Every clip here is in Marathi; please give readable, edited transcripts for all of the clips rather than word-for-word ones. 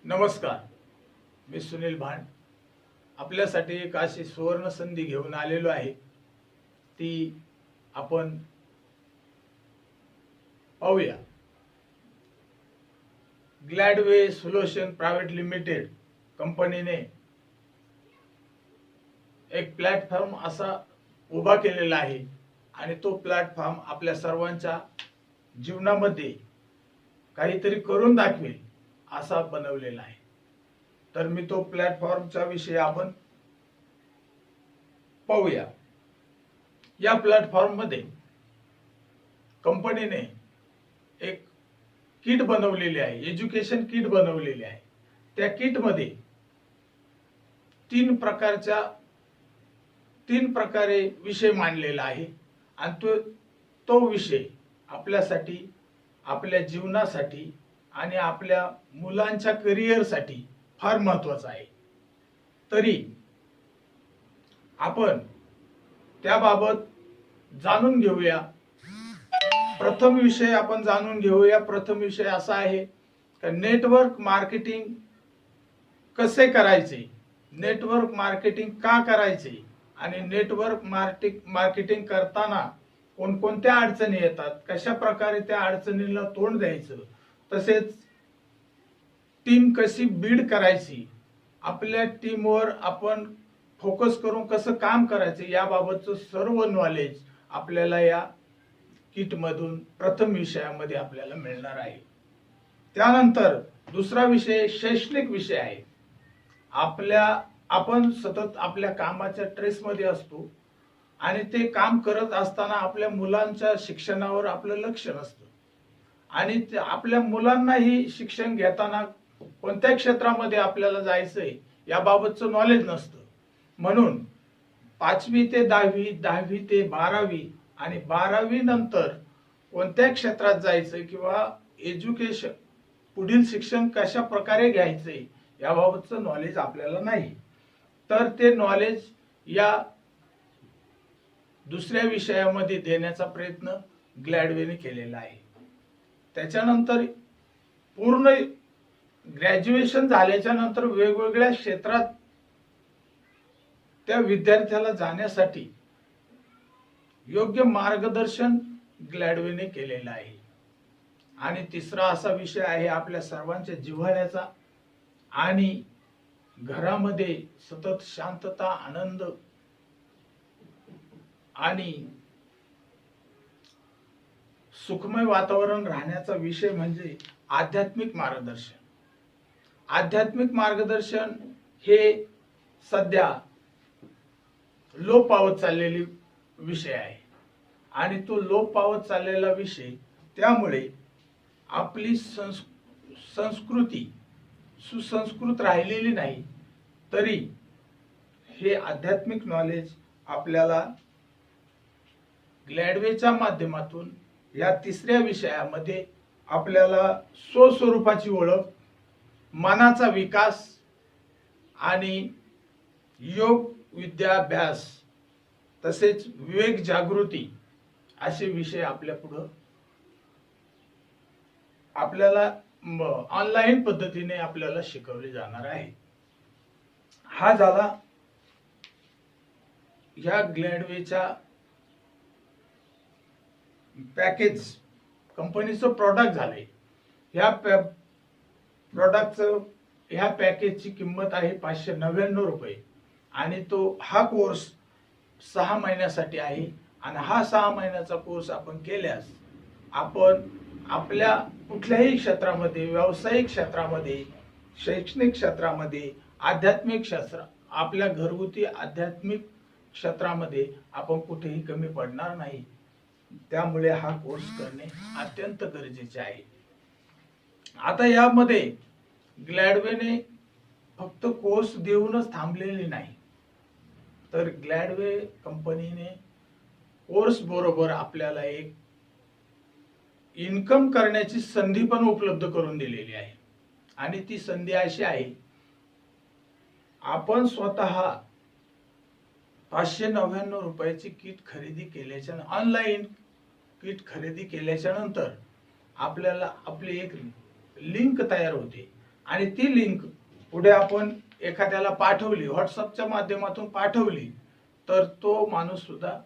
नमस्कार, मी सुनील भांड आपल्यासाठी एक अशी सुवर्ण संधी घेऊन आलेलो आहे। ती आपण पाहूया। ग्लॅडवे सोल्युशन प्रायव्हेट लिमिटेड कंपनीने एक प्लॅटफॉर्म असा उभा केलेला आहे आणि तो प्लॅटफॉर्म आपल्या सर्वांच्या जीवनामध्ये काहीतरी करून दाखवेल असा बनवलेला आहे। तर मी तो प्लॅटफॉर्मचा विषय आपण पाहूया। या प्लॅटफॉर्म मध्ये कंपनीने एक किट बनवलेली आहे, एज्युकेशन किट बनवलेली आहे। त्या किट मध्ये तीन प्रकारे विषय मांडलेला आहे आणि तो विषय आपल्यासाठी, आपल्या जीवनासाठी आणि आपल्या मुलांच्या करिअरसाठी फार महत्त्वाचा आहे। तरी आपण त्याबाबत जाणून घेऊया। प्रथम विषय आपण जाणून घेऊया। प्रथम विषय असा आहे की नेटवर्क मार्केटिंग कसे करायचे, नेटवर्क मार्केटिंग का करायचे आणि नेटवर्क मार्केटिंग करताना कोणकोणत्या अडचणी येतात, कशा प्रकारे त्या अडचणींना तोंड द्यायचं, तसेच टीम कशी बिल्ड करायची, आपल्या टीमवर आपण फोकस करून कसं काम करायचं याबाबतचं सर्व नॉलेज आपल्याला या किट मधून प्रथम विषयामध्ये आपल्याला मिळणार आहे। त्यानंतर दुसरा विषय शैक्षणिक विषय आहे। आपण सतत आपल्या कामाच्या ट्रेस मध्ये असतो आणि ते काम करत असताना आपल्या मुलांच्या शिक्षणावर आपलं लक्ष नसतं आणि आपल्या मुलांनाही शिक्षण घेताना कोणत्या क्षेत्रामध्ये आपल्याला जायचंय याबाबतचं नॉलेज नसतं। म्हणून 5वी ते 10वी, 10वी ते 12वी आणि 12वी नंतर कोणत्या क्षेत्रात जायचं किंवा एज्युकेशन पुढील शिक्षण कशा प्रकारे घ्यायचंय याबाबतचं नॉलेज आपल्याला नाही। तर ते नॉलेज या दुसऱ्या विषयामध्ये देण्याचा प्रयत्न ग्लॅडवेने केलेला आहे। त्याच्यानंतर पूर्ण ग्रॅज्युएशन झाल्याच्या नंतर वेगवेगळ्या क्षेत्रात त्या विद्यार्थ्याला जाण्यासाठी योग्य मार्गदर्शन ग्लॅडवेने केलेलं आहे। आणि तिसरा असा विषय आहे आपल्या सर्वांच्या जिव्हाळ्याचा आणि घरामध्ये सतत शांतता, आनंद आणि सुखमय वातावरण राहण्याचा विषय म्हणजे आध्यात्मिक मार्गदर्शन। आध्यात्मिक मार्गदर्शन हे सध्या लोप पावत चाललेली विषय आहे आणि तो लोप पावत चाललेला विषय, त्यामुळे आपली संस्कृती सुसंस्कृत राहिलेली नाही। तरी हे आध्यात्मिक नॉलेज आपल्याला ग्लॅडवेच्या माध्यमातून या तिसऱ्या विषयामध्ये आपल्याला स्वस्वरूपाची ओळख, मनाचा विकास आणि योग विद्याभ्यास तसेच विवेक जागृती असे विषय आपल्या पुढे आपल्याला ऑनलाईन पद्धतीने आपल्याला शिकवले जाणार आहे। हा झाला या ग्लॅडवेच्या पॅकेज कंपनीचं प्रोडक्ट झाले। ह्या प्रोडक्टचं ह्या पॅकेजची किंमत आहे 599 रुपये आणि हा कोर्स 6 महिन्यासाठी आहे आणि हा 6 महिन्याचा कोर्स आपण केल्यास आपण आपल्या कुठल्याही क्षेत्रामध्ये, व्यावसायिक क्षेत्रामध्ये, शैक्षणिक क्षेत्रामध्ये, आध्यात्मिक क्षेत्र, आपल्या घरगुती आध्यात्मिक क्षेत्रामध्ये आपण कुठेही कमी पडणार नाही। त्यामुळे हा कोर्स करणे अत्यंत गरजेचे आहे। आता यामध्ये ग्लॅडवेने फक्त कोर्स देऊनच थांबलेली नाही, तर ग्लॅडवे कंपनीने कोर्स बरोबर आपल्याला एक इन्कम करण्याची संधी पण उपलब्ध करून दिलेली आहे। आणि ती संधी अशी आहे, आपण स्वतः 599 रुपयाची किट खरेदी केल्याच्या ऑनलाईन किट खरेदी केल्याच्या नंतर आपल्याला आपली एक लिंक तयार होते आणि ती लिंक पुढे आपण एखाद्याला पाठवली, व्हॉट्सअपच्या माध्यमातून पाठवली, तर तो माणूस सुद्धा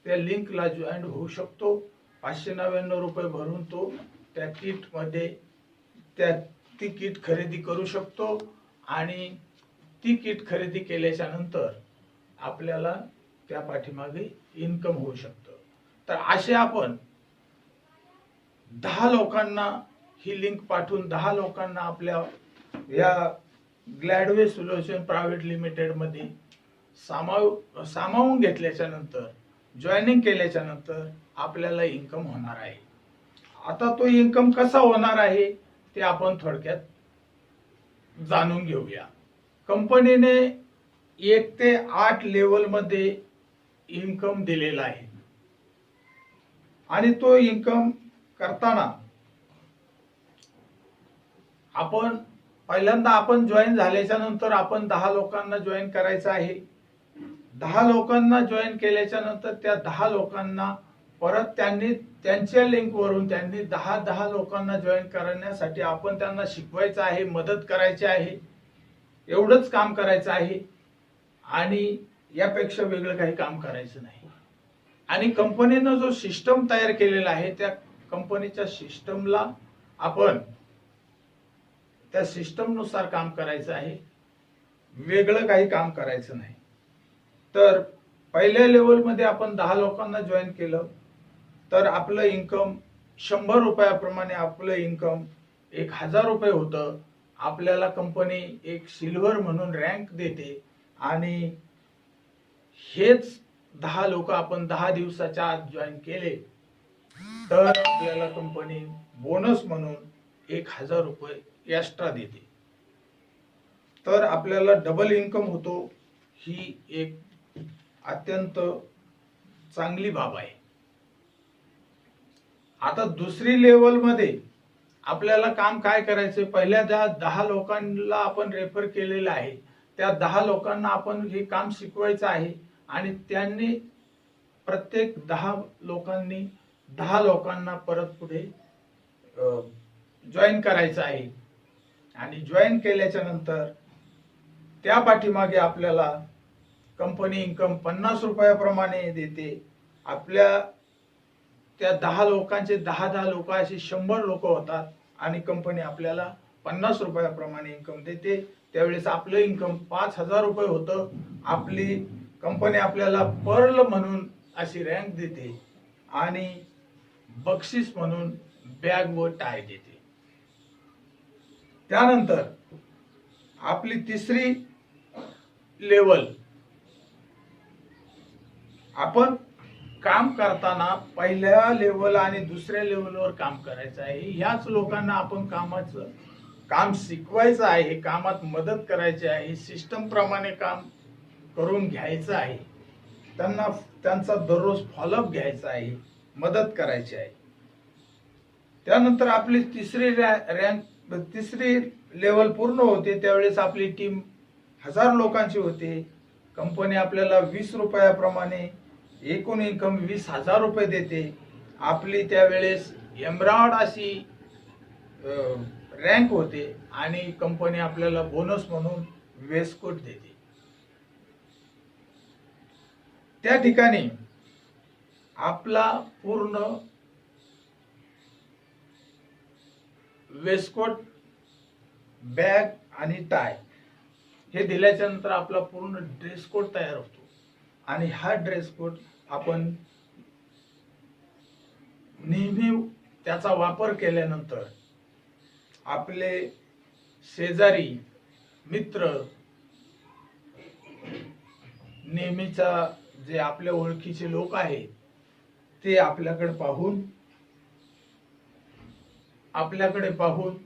त्या लिंकला जॉईन होऊ शकतो. 599 रुपये भरून तो त्या किटमध्ये ती किट खरेदी करू शकतो आणि ती किट खरेदी केल्याच्या नंतर आपल्याला त्या पाठीमागे इन्कम होऊ शकतं. तर असे आपण 10 लोकांना ही लिंक पाठवून 10 लोकांना आपल्या या ग्लॅडवे सोल्युशन प्रायव्हेट लिमिटेड मध्ये सामावून घेतल्याच्या नंतर, जॉईनिंग केल्याच्या नंतर आपल्याला इन्कम होणार आहे. आता तो इन्कम कसा होणार आहे ते आपण थोडक्यात जाणून घेऊया. कंपनीने 1 ते 8 लेवल मध्ये इन्कम दिलेला आहे आणि तो इन्कम करताना आपण पहिल्यांदा आपण जॉईन झाल्याच्या नंतर आपण 10 लोकांना जॉईन करायचं आहे. 10 लोकांना जॉईन केल्याच्या नंतर त्या 10 लोकांना परत त्यांनी त्यांच्या लिंक वरून त्यांनी 10 लोकांना जॉईन करण्यासाठी आपण त्यांना शिकवायचं आहे, मदत करायची आहे. एवढंच काम करायचं आहे आणि यापेक्षा वेगळं काही काम करायचं नाही. आणि कंपनीनं जो सिस्टम तयार केलेला आहे त्या कंपनीच्या सिस्टमला आपण त्या सिस्टम नुसार काम करायचं आहे, वेगळं काही काम करायचं नाही. तर पहिल्या लेवल मध्ये आपण 10 लोकांना जॉईन केलं तर आपलं इन्कम 100 रुपयाप्रमाणे आपलं इन्कम 1000 रुपये होतं. आपल्याला कंपनी एक सिल्वर म्हणून रँक देते आणि हेच 10 लोक आपण 10 दिवसाच्या आत जॉईन केले तर आपल्याला कंपनी बोनस म्हणून 1000 रुपये एक्स्ट्रा देते. तर आपल्याला डबल इन्कम होतो. ही एक अत्यंत चांगली बाब आहे. आता दुसरी लेवल मध्ये आपल्याला काम काय करायचं, पहिल्या 10 लोकांना आपण रेफर केलेलं आहे त्या 10 लोकांना आपण हे काम शिकवायचं आहे आणि त्यांनी प्रत्येक 10 लोकांनी 10 लोकांना परत पुढे जॉईन करायचं आहे. आणि जॉईन केल्याच्या नंतर त्या पाठीमागे आपल्याला कंपनी इन्कम 50 रुपयाप्रमाणे देते. आपल्या त्या 10 लोकांचे 10 लोक असे 100 लोक होतात आणि कंपनी आपल्याला 50 रुपयाप्रमाणे इन्कम देते. त्यावेळेस आपलं इन्कम 5000 रुपये होतं. आपली कंपनी आपल्याला पर्ल म्हणून अशी रँक देते आणि बक्षीस म्हणून बॅग व टाय देते. त्यानंतर आपली तिसरी लेवल, आपण काम करताना पहिल्या लेवल आणि दुसऱ्या लेवलवर काम करायचं आहे. ह्याच लोकांना आपण काम शिकवायचं आहे, कामात मदत करायची आहे, सिस्टम प्रमाणे काम करून घ्यायचं आहे. त्यांचा दररोज फॉलोअप घ्यायचा आहे, मदत करायची आहे. त्यानंतर आपली तिसरी लेवल पूर्ण होते. त्यावेळेस आपली टीम 1000 लोकांची होते. कंपनी आपल्याला 20 रुपयाप्रमाणे एकूण इन्कम 20,000 रुपये देते. आपली त्यावेळेस एम्ब्रॉयड अशी रँक होते आणि कंपनी आपल्याला बोनस म्हणून वेस्टकोट देते. त्या ठिकाणी आपला पूर्ण वेस्टकोट, बॅग आणि टाय हे दिल्याच्या नंतर आपला पूर्ण ड्रेस कोड तयार होतो आणि हा ड्रेस कोड आपण नेहमी त्याचा वापर केल्यानंतर आपले शेजारी, मित्र, नेहमीचा जे आपल्या ओळखीचे लोक आहेत ते आपल्याकडे पाहून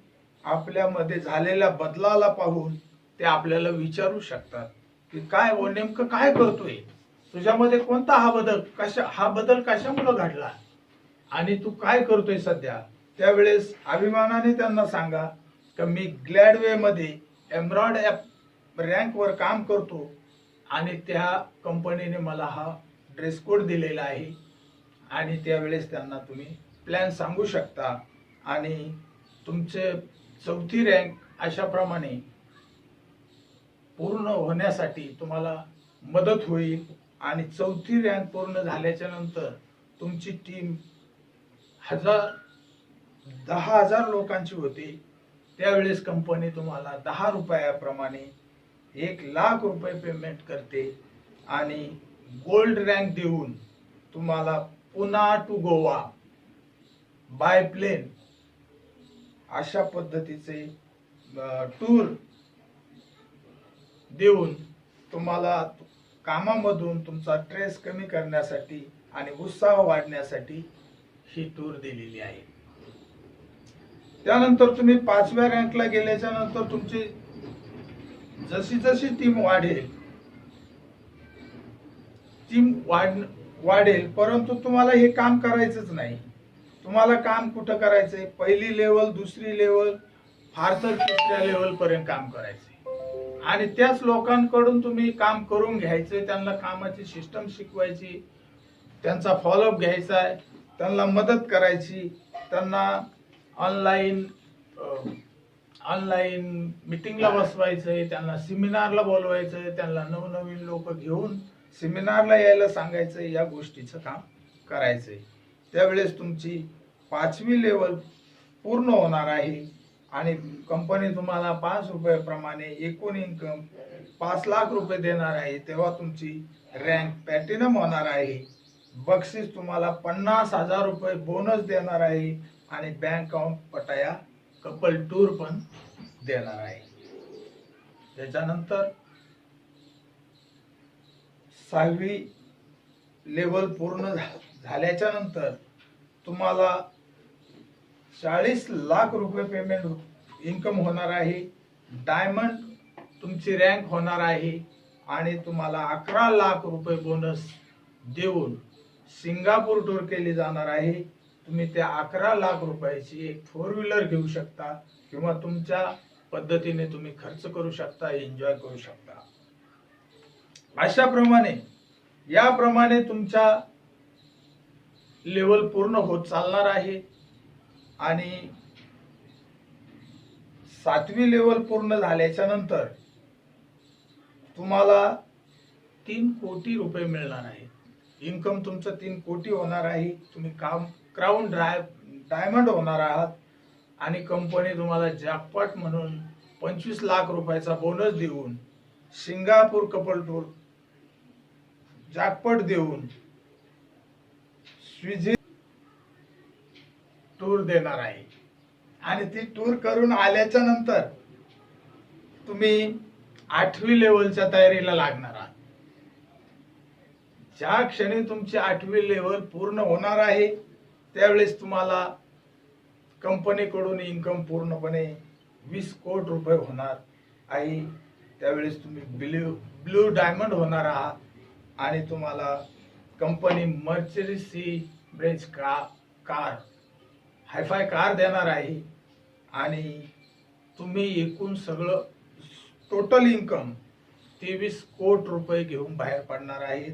आपल्यामध्ये झालेल्या बदलाला पाहून ते आपल्याला विचारू शकतात की काय नेमकं काय करतोय, तुझ्यामध्ये कोणता हा बदल कशामुळे घडला आणि तू काय करतोय सध्या. त्यावेळेस अभिमानाने त्यांना सांगा की मी ग्लॅडवे मध्ये एम्ब्रॉयड रँक वर काम करतो आणि त्या कंपनीने मला हा ड्रेस कोड दिलेला आहे. आणि त्यावेळेस त्यांना तुम्ही प्लॅन सांगू शकता आणि तुमचे 4थी रँक अशाप्रमाणे पूर्ण होण्यासाठी तुम्हाला मदत होईल आणि 4थी रँक पूर्ण झाल्याच्या नंतर तुमची टीम 10,000 लोकांची होती। त्यावेळेस कंपनी तुम्हाला 10 रुपयाप्रमाणे 1,00,000 रुपये पेमेंट करते आणि गोल्ड रँक देऊन तुम्हाला Pune to Goa by plane अशा पद्धतीचे टूर देऊन तुम्हाला कामामधून तुमचा स्ट्रेस कमी करण्यासाठी आणि उत्साह वाढण्यासाठी ही टूर दिलेली आहे। त्यानंतर तुम्ही 5व्या रँकला गेल्याच्या नंतर तुमची जशी जशी टीम वाढेल, परंतु तुम्हाला हे काम करायचंच नाही। तुम्हाला काम कुठं करायचंय? पहिली लेवल, दुसरी लेवल, फार तर 3ऱ्या लेवल पर्यंत काम करायचंय आणि त्याच लोकांकडून तुम्ही काम करून घ्यायचंय, त्यांना कामाची सिस्टम शिकवायची, त्यांचा फॉलोअप घ्यायचा आहे, त्यांना मदत करायची, त्यांना ऑनलाईन मीटिंगला बसवायचंय, त्यांना सेमिनारला बोलवायचंय, त्यांना नवनवीन लोक घेऊन सेमिनारला यायला सांगायचंय, या गोष्टीचं काम करायचंय। त्यावेळेस तुमची 5वी लेवल पूर्ण होणार आहे आणि कंपनी तुम्हाला 5 रुपयाप्रमाणे एकूण इन्कम 5,00,000 रुपये देणार आहे। तेव्हा तुमची रँक प्लॅटिनम होणार आहे। बक्षीस तुम्हाला 50,000 रुपये बोनस देणार आहे आणि बँक अकाउंट पटाया कपल टूर पण देणार आहे। त्याच्यानंतर 6वी लेवल पूर्ण झाल्याच्या नंतर तुम्हाला 40,00,000 रुपये पेमेंट इन्कम होणार आहे। डायमंड तुमची रँक होणार आहे आणि तुम्हाला 11,00,000 रुपये बोनस देऊन सिंगापूर टूर केली जाणार आहे। तुम्ही त्या 11,00,000 रुपयाची एक 4 व्हीलर घेऊ शकता किंवा तुमच्या पद्धतीने तुम्ही खर्च करू शकता, एन्जॉय करू शकता। याप्रमाणे तुमच्या लेवल पूर्ण होत चालणार आहे आणि 7वी लेवल पूर्ण झाल्याच्या नंतर तुम्हाला 3 कोटी रुपये मिळणार आहे। इन्कम तुमचं 3 कोटी होणार आहे। तुम्ही क्राउन डायमंड होणार आहात आणि कंपनी तुम्हाला जॅकपॉट म्हणून 25,00,000 रुपयाचा बोनस देऊन सिंगापूर कपल टूर जॅकपॉट देऊन स्विझी टूर देणार आहे आणि ती टूर करून आल्याच्या नंतर तुम्ही 8वी लेवलच्या तयारीला लागणार आहात। ज्या क्षणी तुमची 8वी लेवल पूर्ण होणार आहे त्यावेळेस तुम्हाला कंपनीकडून इन्कम पूर्णपणे 20 कोटी रुपये होणार आहे। त्यावेळेस तुम्ही ब्लू डायमंड होणार आहात आणि तुम्हाला company Mercedes Benz car hi fi car देणार आहे आणि तुम्ही एकूण सगळं टोटल इन्कम 23 कोटी रुपये घेऊन बाहेर पडणार आहे।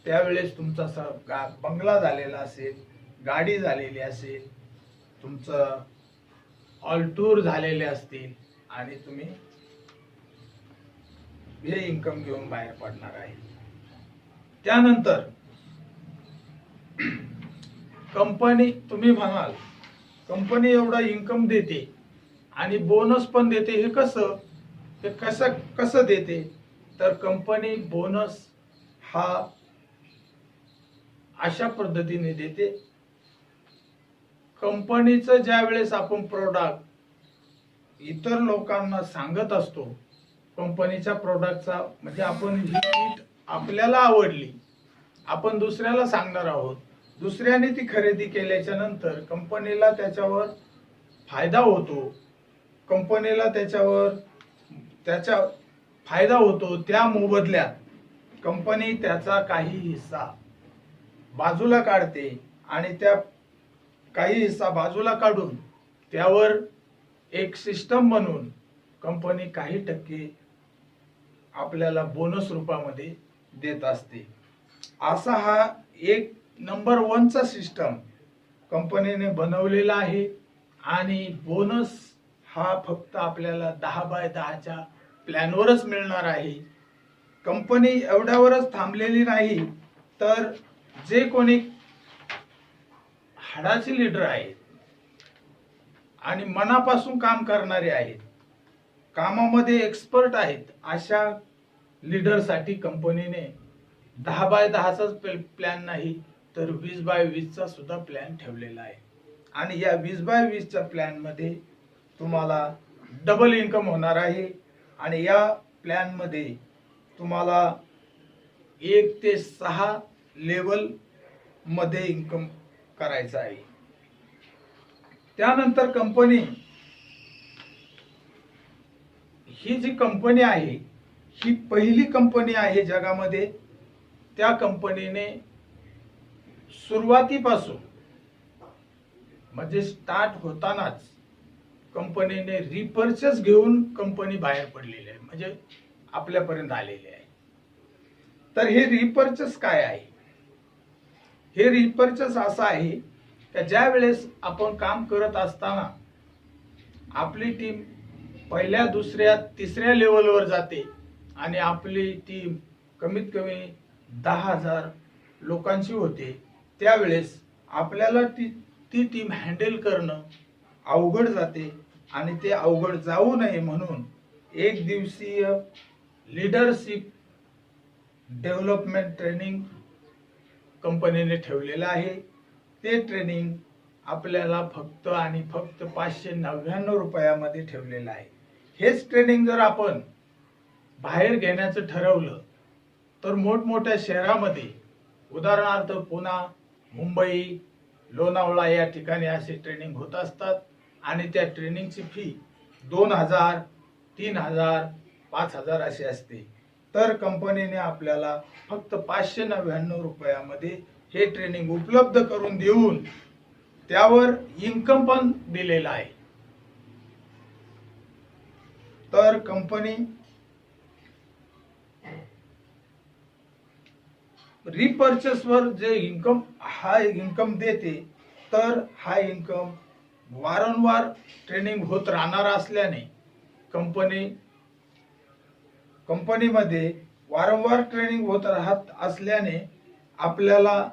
त्यावेळेस तुमचा बंगला झालेला असेल, गाडी झालेली असेल, तुमचं ऑल टूर झालेले असतील आणि तुम्ही हे इन्कम घेऊन बाहेर पडणार आहे। त्यानंतर कंपनी, तुम्ही म्हणाल कंपनी एवढा इन्कम देते आणि बोनस पण देते, हे कसं देते? तर कंपनी बोनस हा अशा पद्धतीने देते। कंपनीचं ज्या वेळेस आपण प्रोडक्ट इतर लोकांना सांगत असतो, कंपनीच्या प्रोडक्टचा म्हणजे आपण ही किट आपल्याला आवडली, आपण दुसऱ्याला सांगणार आहोत, दुसऱ्याने ती खरेदी केल्याच्या नंतर कंपनीला त्याच्यावर फायदा होतो, कंपनीला त्याचा फायदा होतो। त्या मोबदल्यात कंपनी त्याचा काही हिस्सा बाजूला काढते आणि त्या काही हिस्सा बाजूला काढून त्यावर एक सिस्टम बनवून कंपनी काही टक्के आपल्याला बोनस रूपामध्ये देत असते। असा हा एक नंबर 1चा सिस्टम कंपनीने बनवलेला आहे आणि बोनस हा फक्त आपल्याला 10x10च्या प्लॅनवरच मिळणार आहे. कंपनी एवढ्यावरच थांबलेली नाही, तर जे कोणी हाडाचे लीडर आहेत आणि मनापासून काम करणारे आहेत, कामामध्ये एक्सपर्ट आहेत, अशा लीडरसाठी कंपनीने 10x10चाच प्लॅन नाही तर 20x20चा सुद्धा प्लॅन ठेवलेला आहे. आणि या 20x20च्या प्लॅन मध्ये तुम्हाला डबल इन्कम होणार आहे. आणि या प्लॅन मध्ये तुम्हाला 1 ते 6 लेवल मध्ये इन्कम करायचं आहे. त्यानंतर कंपनी, ही जी कंपनी आहे ही पहिली कंपनी आहे जगामध्ये. त्या कंपनीने सुरुवातीपासून म्हणजे स्टार्ट होतानाच कंपनीने रिपर्चेस घेऊन कंपनी बाहेर पडलेली आहे, म्हणजे आपल्यापर्यंत आलेली आहे. तर हे रिपर्चेस काय आहे? हे रिपर्चेस असं आहे की ज्या वेळेस आपण काम करत असताना आपली टीम पहिल्या, दुसऱ्या, तिसऱ्या लेवलवर जाते आणि आपली टीम कमीत कमी 10,000 लोकांची होते, त्यावेळेस आपल्याला ती टीम हँडल करणं अवघड जाते. आणि ते अवघड जाऊ नये म्हणून 1 दिवसीय लीडरशिप डेव्हलपमेंट ट्रेनिंग कंपनीने ठेवलेलं आहे. ते ट्रेनिंग आपल्याला फक्त आणि फक्त 599 रुपयामध्ये ठेवलेलं आहे. हेच ट्रेनिंग जर आपण बाहेर घेण्याचं ठरवलं तर मोठमोठ्या शहरामध्ये, उदाहरणार्थ पुणे, मुंबई, लोणावळा या ठिकाणी असे ट्रेनिंग होत असतात. आणि त्या ट्रेनिंगची फी 2,000, 3,000, 5,000 अशी असते. तर कंपनीने आपल्याला फक्त 599 रुपयामध्ये हे ट्रेनिंग उपलब्ध करून देऊन त्यावर इन्कम पण दिलेला आहे. तर कंपनी रिपर्चेस वर जे इन्कम देते, तर हा इन्कम वारंवार ट्रेनिंग होत राहणार असल्याने कंपनीमध्ये वारंवार ट्रेनिंग होत राहत असल्याने आपल्याला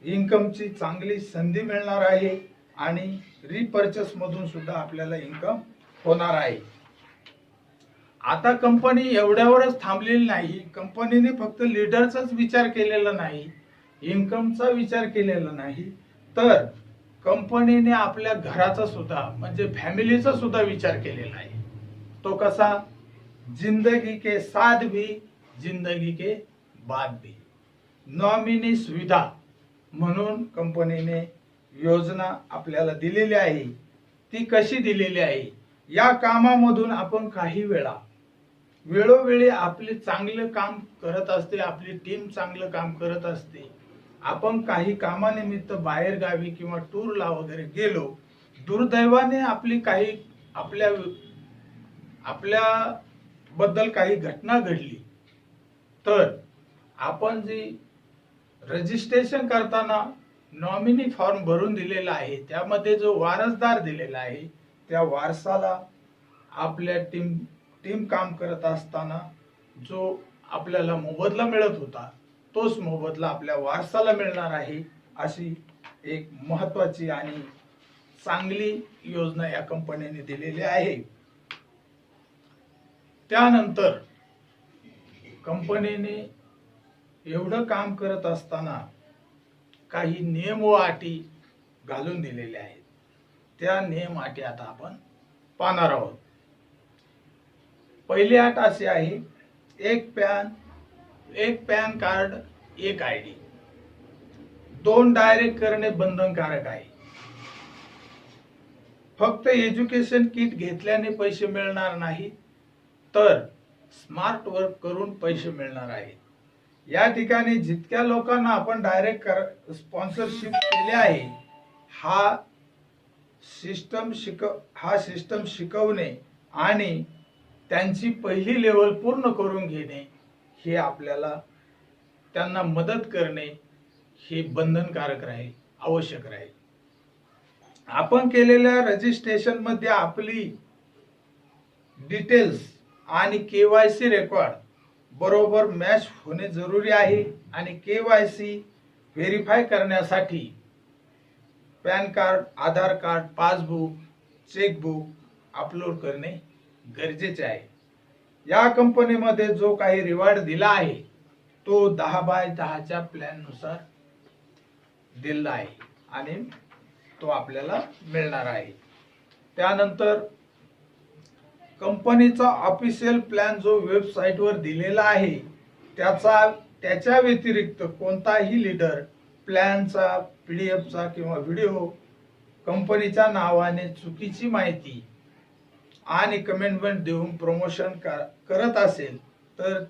इन्कमची चांगली संधी मिळणार आहे. आणि रिपर्चेस मधून सुद्धा आपल्याला इन्कम होणार आहे. आता कंपनी एवढ्यावरच थांबलेली नाही. कंपनीने फक्त लीडरचाच विचार केलेला नाही, इन्कमचा विचार केलेला नाही, तर कंपनीने आपल्या घराचा सुद्धा म्हणजे फॅमिलीचा सुद्धा विचार केलेला आहे. तो कसा? जिंदगी के साथ भी, जिंदगी के बाद भी. नॉमिनी सुविधा म्हणून कंपनीने योजना आपल्याला दिलेली आहे. ती कशी दिलेली आहे? या कामामधून आपण काही वेळोवेळी आपले चांगलं काम करत असते, आपली टीम चांगलं काम करत असते. आपण काही कामानिमित्त बाहेर गावी किंवा टूरला वगैरे गेलो, दुर्दैवाने आपली काही आपल्या बद्दल काही घटना घडली, तर आपण जी रजिस्ट्रेशन करताना नॉमिनी फॉर्म भरून दिलेला आहे, त्यामध्ये जो वारसदार दिलेला आहे, त्या वारसाला आपल्या टीम काम करत असताना जो आपल्याला मोबदला मिळत होता, तोच मोबदला आपल्या वारसाला मिळणार आहे. अशी एक महत्वाची आणि चांगली योजना या कंपनीने दिलेली आहे. त्यानंतर कंपनीने एवढं काम करत असताना काही नियम व अटी घालून दिलेल्या आहेत. त्या नियम अटी आता आपण पाहणार आहोत. पहिली अट अशी आहे, एक पॅन कार्ड, एक आयडी. 2 डायरेक्ट करणे बंधनकारक आहे. फक्त एज्युकेशन किट घेतल्याने पैसे मिळणार नाही, तर स्मार्ट वर्क करून पैसे मिळणार आहेत. या ठिकाणी जितक्या लोकांना आपण डायरेक्ट स्पॉन्सरशिप केले आहे, हा सिस्टम शिकवणे आणि त्यांची पहिली लेवल पूर्ण करून घेणे, हे आपल्याला त्यांना मदत करणे हे बंधनकारक राहील, आवश्यक राहील. आपण केलेल्या रजिस्ट्रेशन मध्ये आपली डिटेल्स आणि केवायसी रेकॉर्ड बरोबर मॅच होणे जरुरी आहे आणि केवायसी व्हेरीफाय करण्यासाठी पॅन कार्ड, आधार कार्ड, पासबुक, चेकबुक अपलोड करणे गरजेचे आहे. या कंपनीमध्ये जो काही रिवॉर्ड दिला आहे तो 10/10च्या प्लॅन नुसार दिला आहे आणि तो आपल्याला मिळणार आहे. त्यानंतर कंपनीचा ऑफिशियल प्लॅन जो वेबसाईटवर दिलेला आहे त्याच्या व्यतिरिक्त कोणताही लीडर प्लॅनचा पीडीएफचा किंवा व्हिडिओ कंपनीच्या नावाने चुकीची माहिती आणि कमेंटमेंट देऊन प्रमोशन करत असेल तर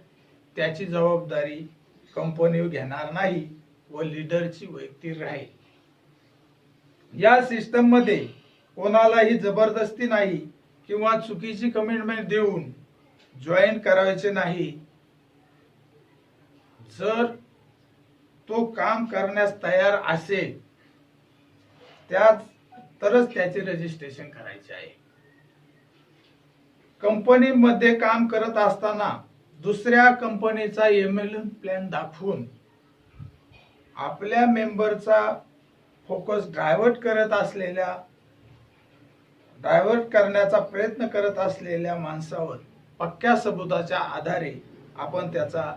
त्याची जबाबदारी कंपनी घेणार नाही व लीडरची वैयक्तिक राहील. या सिस्टम मध्ये कोणालाही जबरदस्ती नाही किंवा चुकीची कमिटमेंट देऊन जॉईन करायचे नाही. जर तो काम करण्यास तयार असेल तरच त्याचे रजिस्ट्रेशन करायचे आहे. कंपनीमध्ये काम करत असताना दुसऱ्या कंपनीचा एमएलएम प्लॅन दाखवून आपल्या मेंबरचा फोकस डायव्हर्ट करण्याचा प्रयत्न करत असलेल्या माणसावर पक्क्या सबुताच्या आधारे आपण त्याचा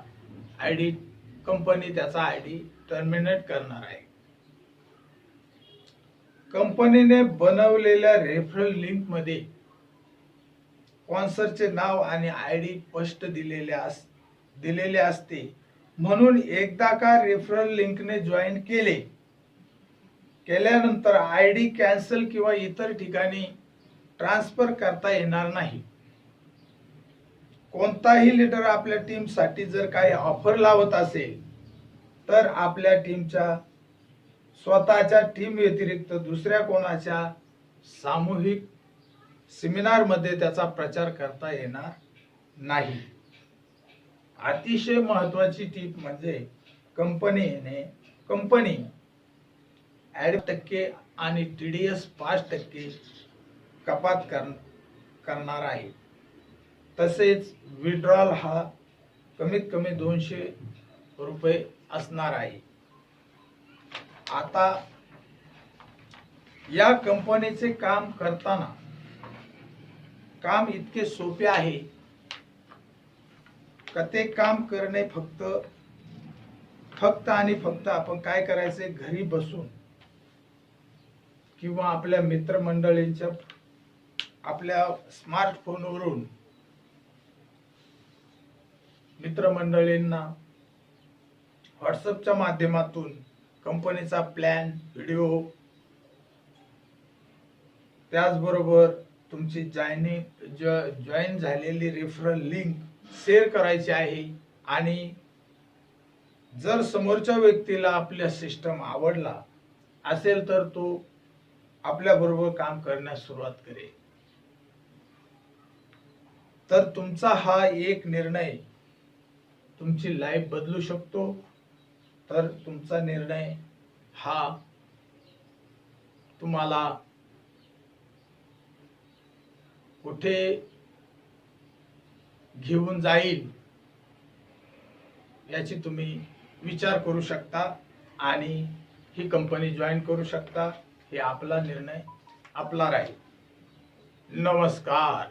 कंपनी त्याचा आयडी टर्मिनेट करणार आहे. कंपनीने बनवलेल्या रेफरल लिंक मध्ये स्पॉन्सरचे नाव आणि आयडी स्पष्ट दिलेले असते. म्हणून एकदा का रेफरल लिंकने जॉईन केल्यानंतर आयडी कॅन्सल किंवा इतर ठिकाणी ट्रान्सफर करता येणार नाही. कोणताही लीडर आपल्या टीम साठी जर काही ऑफर लावत असेल तर आपल्या टीमच्या स्वतःच्या टीम व्यतिरिक्त दुसऱ्या कोणाच्या सामूहिक सेमिनार मध्ये त्याचा प्रचार करता येणार नाही. अतिशय महत्वाची टीप म्हणजे कंपनी टक्के आणि टीडीएस 5% कपात करणार आहे. तसेच विड्रॉल हा कमीत कमी 200 रुपये असणार आहे. आता या कंपनीचे काम करताना काम इतके सोपे आहे का ते काम करणे फक्त आणि फक्त आपण काय करायचे, घरी बसून किंवा आपल्या मित्रमंडळींच्या आपल्या स्मार्टफोनवरून मित्रमंडळींना व्हॉट्सअपच्या माध्यमातून कंपनीचा प्लॅन, व्हिडिओ, त्याचबरोबर तुमची जॉईन झालेली रेफरल लिंक शेअर करायची आहे. आणि जर समोरच्या व्यक्तीला आपल्या सिस्टम आवडला असेल तर तो आपल्या बरोबर काम करण्यास सुरुवात करेल. तर तुमचा हा एक निर्णय तुमची लाईफ बदलू शकतो. तर तुमचा निर्णय हा तुम्हाला कुठे घेऊन जाईल याची तुम्ही विचार करू शकता आणि ही कंपनी जॉईन करू शकता. हे आपला निर्णय आपला राहील. नमस्कार.